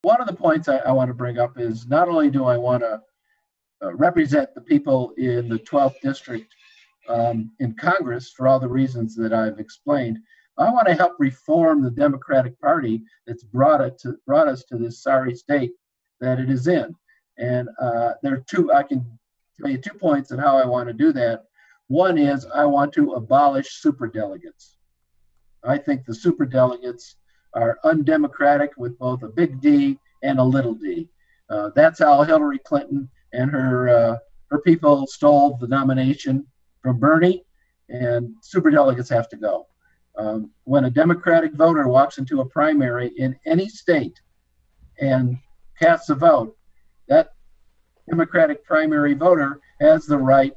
one of the points I want to bring up is not only do I want to represent the people in the 12th district in Congress for all the reasons that I've explained, I want to help reform the Democratic Party that's brought us to this sorry state that it is in. And there are two. I can tell you 2 points of how I want to do that. One is I want to abolish superdelegates. I think the superdelegates are undemocratic with both a big D and a little d. That's how Hillary Clinton and her people stole the nomination from Bernie, and superdelegates have to go. When a Democratic voter walks into a primary in any state and casts a vote, that Democratic primary voter has the right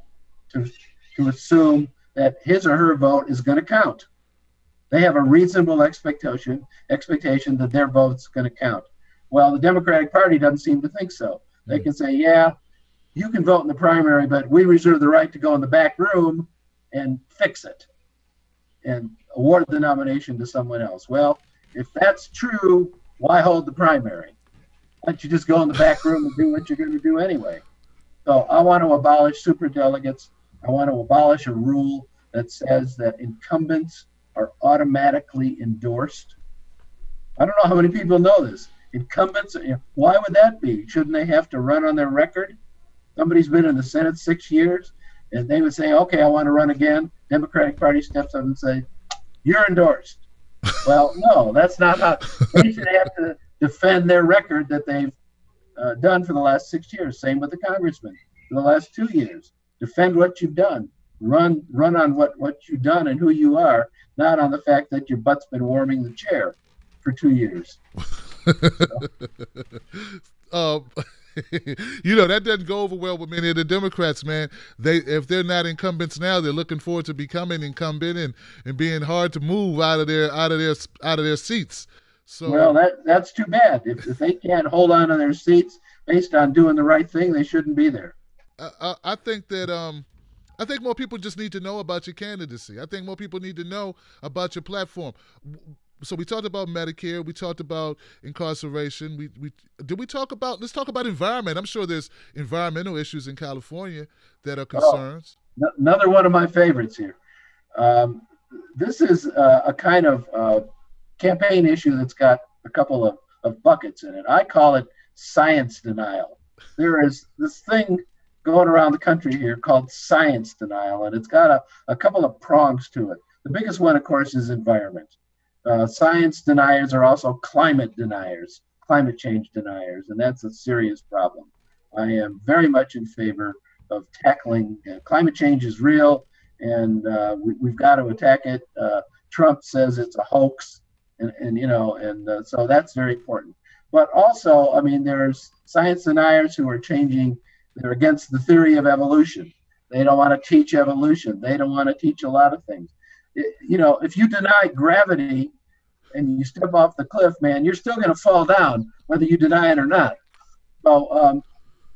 to assume that his or her vote is going to count. They have a reasonable expectation that their vote's going to count. Well, the Democratic Party doesn't seem to think so. They can say, yeah, you can vote in the primary, but we reserve the right to go in the back room and fix it and award the nomination to someone else. Well, if that's true, why hold the primary? Why don't you just go in the back room and do what you're going to do anyway? So I want to abolish superdelegates. I want to abolish a rule that says that incumbents are automatically endorsed. I don't know how many people know this. Incumbents, why would that be? Shouldn't they have to run on their record? Somebody's been in the Senate 6 years, and they would say, okay, I want to run again. Democratic Party steps up and say, you're endorsed. Well, no, that's not how. They should have to defend their record that they've done for the last 6 years. Same with the congressman for the last 2 years. Defend what you've done. Run on what you've done and who you are, not on the fact that your butt's been warming the chair for 2 years. That doesn't go over well with many of the Democrats, man. If they're not incumbents now, they're looking forward to becoming incumbent and being hard to move out of their seats. So, well, that's too bad. If they can't hold on to their seats based on doing the right thing, they shouldn't be there. I think that I think more people just need to know about your candidacy. I think more people need to know about your platform. So we talked about Medicare. We talked about incarceration. Let's talk about environment. I'm sure there's environmental issues in California that are concerns. Another one of my favorites here. This is a kind of campaign issue that's got a couple of buckets in it. I call it science denial. There is this thing going around the country here called science denial, and it's got a couple of prongs to it. The biggest one, of course, is environment. Science deniers are also climate deniers, climate change deniers, and that's a serious problem. I am very much in favor of tackling climate change is real, and we've got to attack it. Trump says it's a hoax, and so that's very important. But also, I mean, there's science deniers who are they're against the theory of evolution. They don't want to teach evolution. They don't want to teach a lot of things. If you deny gravity and you step off the cliff, man, you're still going to fall down, whether you deny it or not. So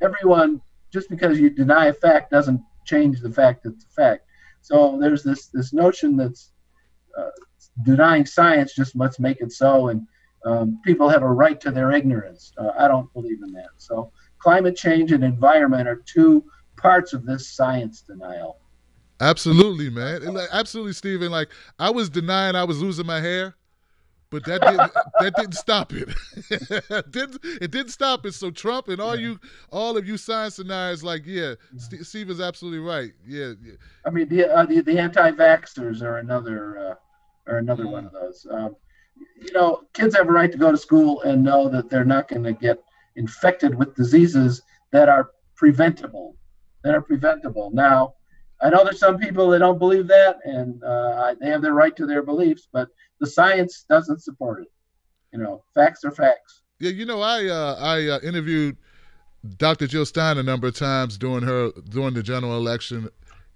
everyone, just because you deny a fact doesn't change the fact that it's a fact. So there's this notion that's denying science just must make it so, and people have a right to their ignorance. I don't believe in that. So climate change and environment are two parts of this science denial. Absolutely, man. Absolutely, Stephen. Like, I was denying I was losing my hair, but that didn't stop it. It didn't stop it. So Trump and all of you science deniers, like, Stephen's absolutely right. Yeah. I mean, the anti-vaxxers are another one of those. Kids have a right to go to school and know that they're not going to get infected with diseases that are preventable. Now, I know there's some people that don't believe that, and they have their right to their beliefs, but the science doesn't support it. Facts are facts. Yeah, I interviewed Dr. Jill Stein a number of times during the general election,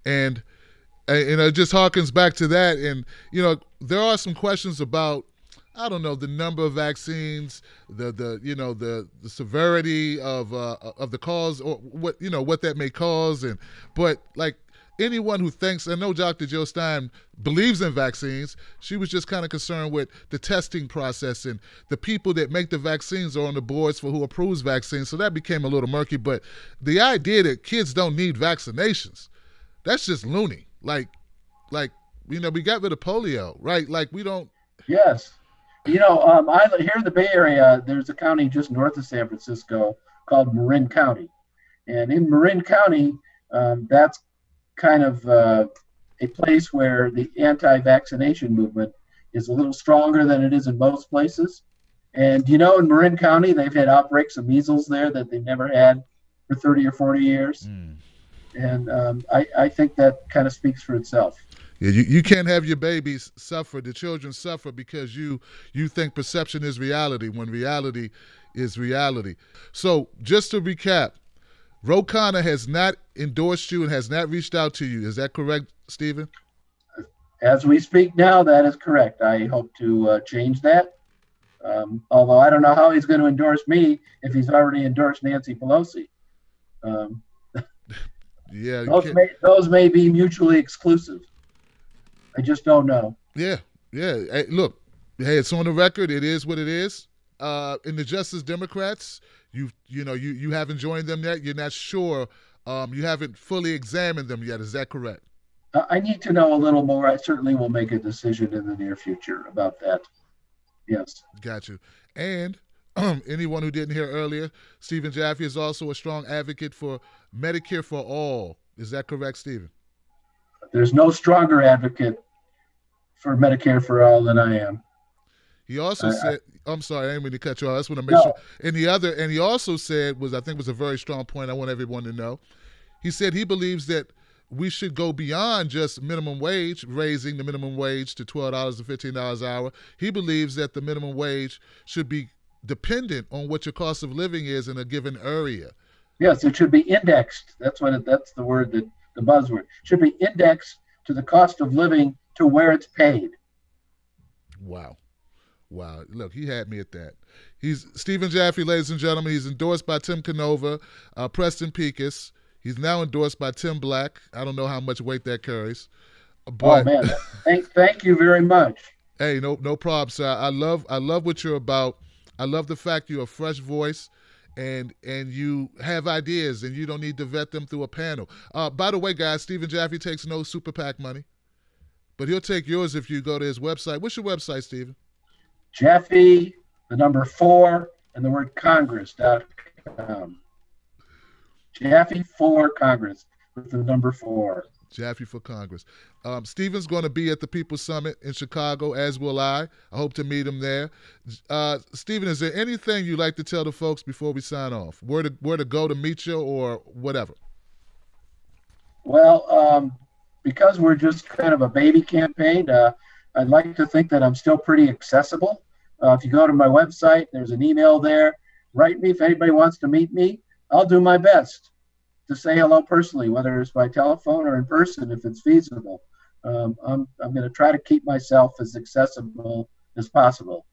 and it just harkens back to that. And there are some questions about, I don't know, the number of vaccines, the severity of the cause, or what that may cause, but like, anyone who thinks, I know Dr. Jill Stein believes in vaccines. She was just kind of concerned with the testing process, and the people that make the vaccines are on the boards for who approves vaccines. So that became a little murky. But the idea that kids don't need vaccinations, that's just loony. Like, we got rid of polio, right? Like, we don't. Yes. Here in the Bay Area, there's a county just north of San Francisco called Marin County. And in Marin County, that's kind of a place where the anti-vaccination movement is a little stronger than it is in most places. And, in Marin County, they've had outbreaks of measles there that they've never had for 30 or 40 years. And I think that kind of speaks for itself. Yeah, you can't have your babies suffer, the children suffer, because you think perception is reality when reality is reality. So just to recap, Ro Khanna has not endorsed you and has not reached out to you. Is that correct, Stephen? As we speak now, that is correct. I hope to change that. Although I don't know how he's going to endorse me if he's already endorsed Nancy Pelosi. Yeah, those may be mutually exclusive. I just don't know. Yeah. Hey, look, it's on the record. It is what it is. In the Justice Democrats, you haven't joined them yet. You're not sure. You haven't fully examined them yet. Is that correct? I need to know a little more. I certainly will make a decision in the near future about that. Yes. Got you. And anyone who didn't hear earlier, Stephen Jaffe is also a strong advocate for Medicare for all. Is that correct, Stephen? There's no stronger advocate for Medicare for all than I am. He also said, I'm sorry, I didn't mean to cut you off. I just want to make sure. And he also said, I think was a very strong point I want everyone to know. He said he believes that we should go beyond just minimum wage, raising the minimum wage to $12 to $15 an hour. He believes that the minimum wage should be dependent on what your cost of living is in a given area. Yes, it should be indexed. That's the word, the buzzword. It should be indexed to the cost of living to where it's paid. Wow. Look, he had me at that. He's Stephen Jaffe, ladies and gentlemen. He's endorsed by Tim Canova, Preston Pecos. He's now endorsed by Tim Black. I don't know how much weight that carries. But, oh, man. Thank you very much. Hey, no problem, sir. I love what you're about. I love the fact you're a fresh voice and you have ideas and you don't need to vet them through a panel. By the way, guys, Stephen Jaffe takes no super PAC money, but he'll take yours if you go to his website. What's your website, Stephen? Jaffe, the number 4, and the word Congress.com. Jaffe for Congress with the number 4. Jaffe for Congress. Stephen's going to be at the People's Summit in Chicago, as will I. I hope to meet him there. Stephen, is there anything you'd like to tell the folks before we sign off? Where to go to meet you or whatever? Well, because we're just kind of a baby campaign, I'd like to think that I'm still pretty accessible. If you go to my website, there's an email there. Write me if anybody wants to meet me. I'll do my best to say hello personally, whether it's by telephone or in person if it's feasible. I'm going to try to keep myself as accessible as possible.